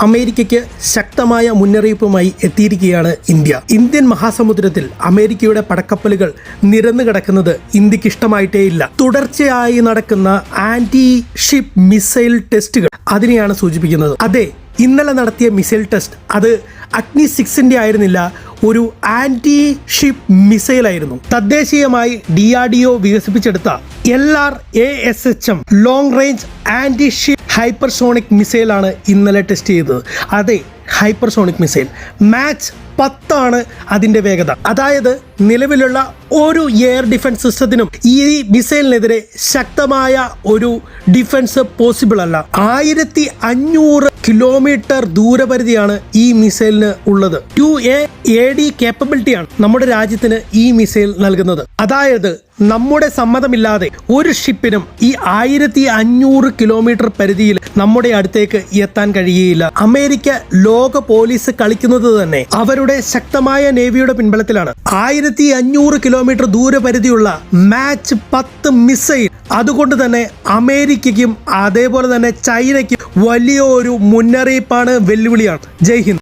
അമേരിക്കയ്ക്ക് ശക്തമായ മുന്നറിയിപ്പുമായി എത്തിയിരിക്കുകയാണ് ഇന്ത്യ. ഇന്ത്യൻ മഹാസമുദ്രത്തിൽ അമേരിക്കയുടെ പടക്കപ്പലുകൾ നിരന്നു കിടക്കുന്നത് ഇന്ത്യക്ക് ഇഷ്ടമായിട്ടേയില്ല. തുടർച്ചയായി നടക്കുന്ന ആന്റി ഷിപ്പ് മിസൈൽ ടെസ്റ്റുകൾ അതിനെയാണ് സൂചിപ്പിക്കുന്നത്. അതെ, ഇന്നലെ നടത്തിയ മിസൈൽ ടെസ്റ്റ് അത് അഗ്നി 6 ആയിരുന്നില്ല, ഒരു ആന്റി ഷിപ്പ് മിസൈൽ ആയിരുന്നു. തദ്ദേശീയമായി DRDO വികസിപ്പിച്ചെടുത്ത LRASHM long range anti ship hypersonic മിസൈലാണ് ഇന്നലെ ടെസ്റ്റ് ചെയ്തത്. അതെ, ഹൈപ്പർസോണിക് മിസൈൽ. മാച്ച് 10 ആണ് അതിൻ്റെ വേഗത. അതായത് നിലവിലുള്ള ഒരു എയർ ഡിഫൻസ് സിസ്റ്റത്തിനും ഈ മിസൈലിനെതിരെ ശക്തമായ ഒരു ഡിഫൻസ് പോസിബിൾ അല്ല. 1500 കിലോമീറ്റർ ദൂരപരിധിയാണ് ഈ മിസൈലിന് ഉള്ളത്. 2A AD കേപ്പബിലിറ്റിയാണ് നമ്മുടെ രാജ്യത്തിന് ഈ മിസൈൽ നൽകുന്നത്. അതായത് നമ്മുടെ സമ്മതമില്ലാതെ ഒരു ഷിപ്പിനും ഈ 1500 കിലോമീറ്റർ പരിധിയിൽ നമ്മുടെ അടുത്തേക്ക് എത്താൻ കഴിയുകയില്ല. അമേരിക്ക ലോക പോലീസ് കളിക്കുന്നത് തന്നെ അവരുടെ ശക്തമായ നേവിയുടെ പിൻബലത്തിലാണ്. 1500 കിലോമീറ്റർ ദൂരപരിധിയുള്ള മാച്ച് 10 മിസൈൽ. അതുകൊണ്ട് തന്നെ അമേരിക്കയ്ക്കും അതേപോലെ തന്നെ ചൈനയ്ക്കും വലിയൊരു മുന്നറിയിപ്പാണ്, വെല്ലുവിളിയാണ്. ജയ് ഹിന്ദ്.